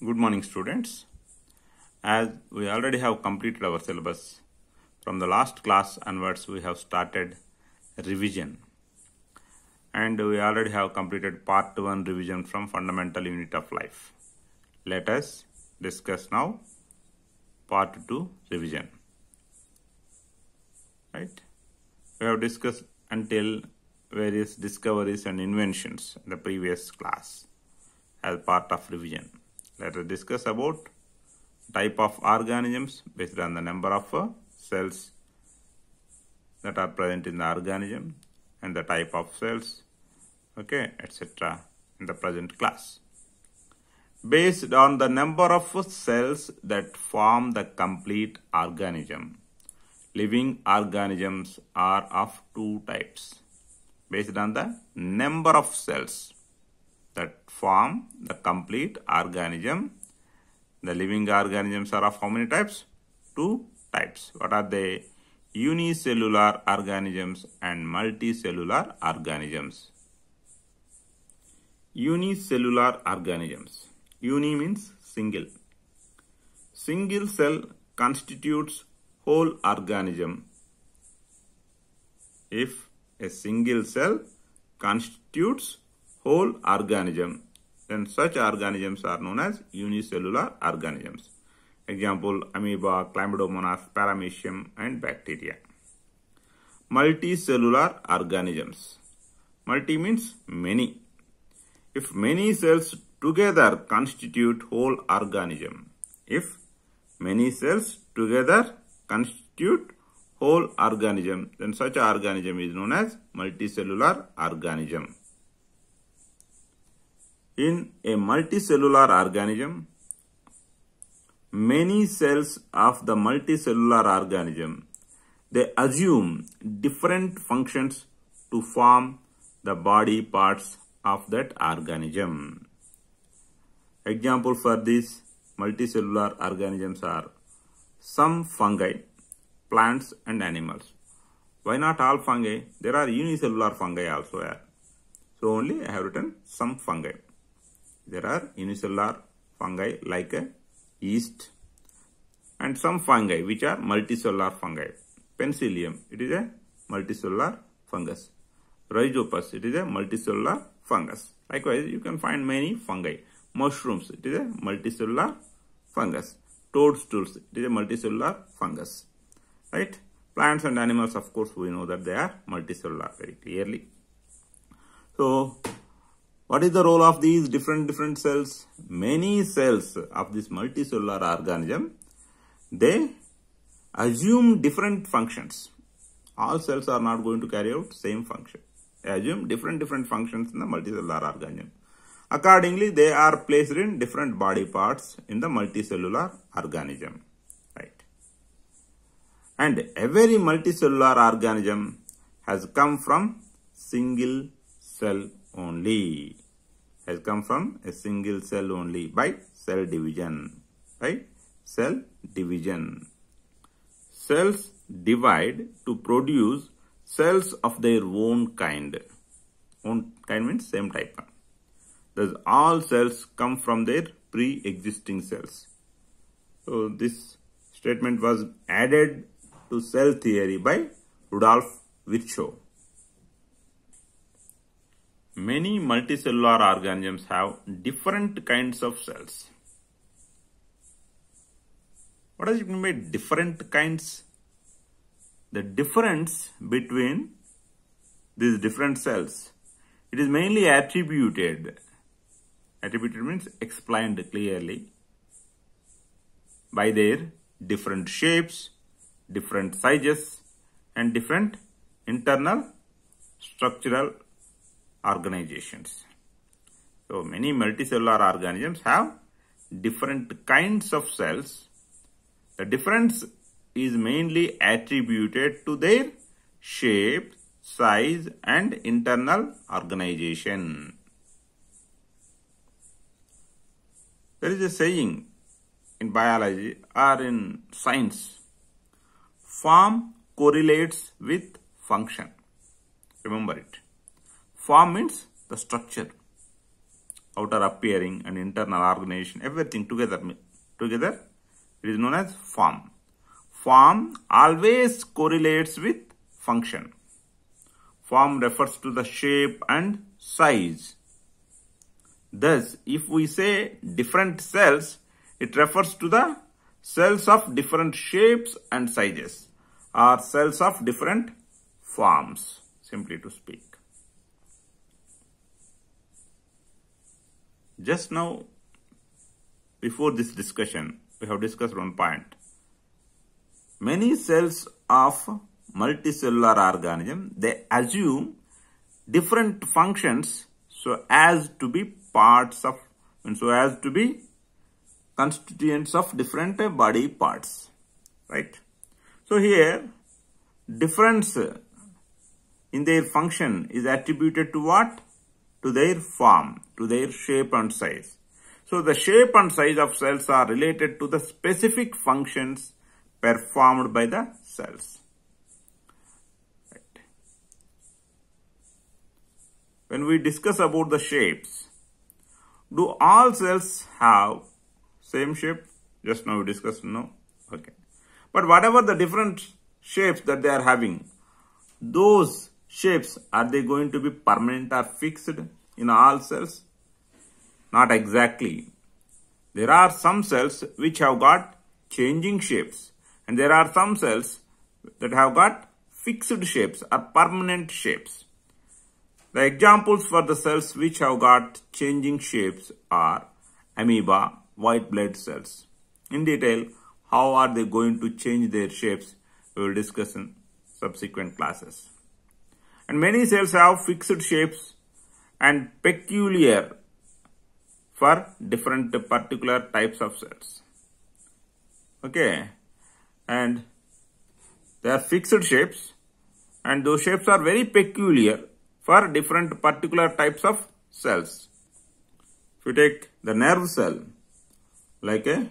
Good morning, students. As we already have completed our syllabus, from the last class onwards we have started revision, and we already have completed part 1 revision from fundamental unit of life. Let us discuss now part 2 revision. Right? We have discussed until various discoveries and inventions in the previous class as part of revision. Let us discuss about type of organisms based on the number of cells that are present in the organism and the type of cells, okay, etc. in the present class. Based on the number of cells that form the complete organism, living organisms are of two types. Based on the number of cells that form the complete organism, the living organisms are of how many types? Two types. What are they? Unicellular organisms and multicellular organisms. Unicellular organisms. Uni means single. Single cell constitutes whole organism. If a single cell constitutes whole organism, then such organisms are known as unicellular organisms. Example, amoeba, chlamydomonas, paramecium, and bacteria. Multicellular organisms. Multi means many. If many cells together constitute whole organism, if many cells together constitute whole organism, then such organism is known as multicellular organism. In a multicellular organism, many cells of the multicellular organism, they assume different functions to form the body parts of that organism. Example for these multicellular organisms are some fungi, plants and animals. Why not all fungi? There are unicellular fungi also here. So only I have written some fungi. There are unicellular fungi like yeast and some fungi which are multicellular fungi. Penicillium, it is a multicellular fungus. Rhizopus, it is a multicellular fungus. Likewise, you can find many fungi. Mushrooms, it is a multicellular fungus. Toadstools, it is a multicellular fungus. Right? Plants and animals, of course, we know that they are multicellular very clearly. So, what is the role of these different cells? Many cells of this multicellular organism, they assume different functions. All cells are not going to carry out same function. They assume different functions in the multicellular organism. Accordingly, they are placed in different body parts in the multicellular organism. Right? And every multicellular organism has come from single cell only. Has come from a single cell only by cell division. Right? Cell division. Cells divide to produce cells of their own kind. Own kind means same type. Thus all cells come from their pre-existing cells. So this statement was added to cell theory by Rudolf Virchow. Many multicellular organisms have different kinds of cells. What does it mean by different kinds? The difference between these different cells, it is mainly attributed means explained clearly by their different shapes, different sizes, and different internal structural organizations. So many multicellular organisms have different kinds of cells. The difference is mainly attributed to their shape, size, and internal organization. There is a saying in biology or in science, form correlates with function. Remember it. Form means the structure. outer appearing and internal organization, everything together, it is known as form. Form always correlates with function. Form refers to the shape and size. Thus, if we say different cells, it refers to the cells of different shapes and sizes, or cells of different forms, simply to speak. Just now, before this discussion, we have discussed one point. Many cells of multicellular organism, they assume different functions so as to be parts of, and so as to be constituents of different body parts, right? So here, difference in their function is attributed to what? To their form, to their shape and size. So the shape and size of cells are related to the specific functions performed by the cells. Right. When we discuss about the shapes, do all cells have same shape? Just now we discussed, no? Okay. But whatever the different shapes that they are having, those shapes, are they going to be permanent or fixed in all cells? Not exactly. There are some cells which have got changing shapes, and there are some cells that have got fixed shapes or permanent shapes. The examples for the cells which have got changing shapes are amoeba, white blood cells. In detail, how are they going to change their shapes, we will discuss in subsequent classes. And many cells have fixed shapes and peculiar for different particular types of cells. Okay, and they are fixed shapes, and those shapes are very peculiar for different particular types of cells. If you take the nerve cell, like a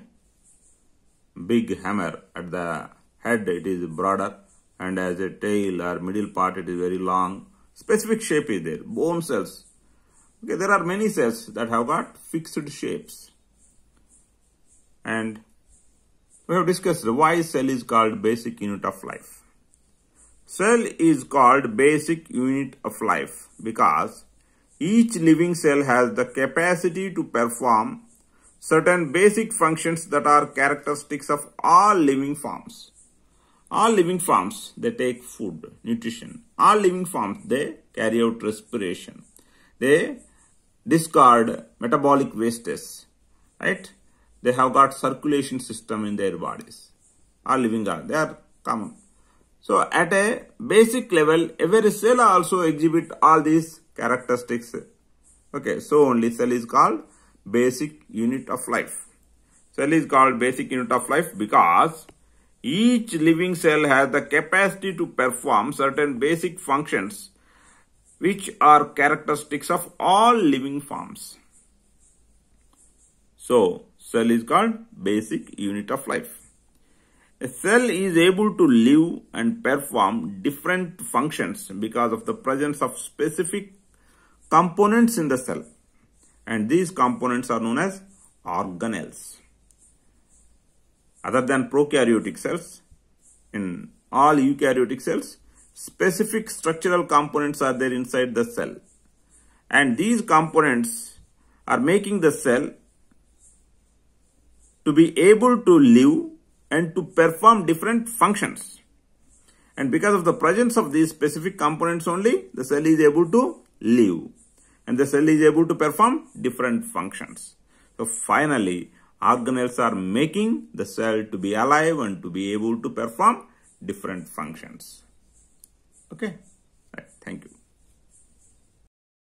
big hammer at the head, it is broader, and as a tail or middle part, it is very long. Specific shape is there. Bone cells. Okay, there are many cells that have got fixed shapes. And we have discussed why cell is called basic unit of life. Cell is called basic unit of life because each living cell has the capacity to perform certain basic functions that are characteristics of all living forms. All living forms, they take food, nutrition. All living forms, they carry out respiration. They discard metabolic wastes, right? They have got circulation system in their bodies. All living are, they are common. So at a basic level, every cell also exhibit all these characteristics. Okay, so only cell is called basic unit of life. Cell is called basic unit of life because each living cell has the capacity to perform certain basic functions which are characteristics of all living forms. So, cell is called basic unit of life. A cell is able to live and perform different functions because of the presence of specific components in the cell. And these components are known as organelles. Other than prokaryotic cells, in all eukaryotic cells, specific structural components are there inside the cell. And these components are making the cell to be able to live and to perform different functions. And because of the presence of these specific components only, the cell is able to live. And the cell is able to perform different functions. So finally, organelles are making the cell to be alive and to be able to perform different functions. Okay, right. Thank you.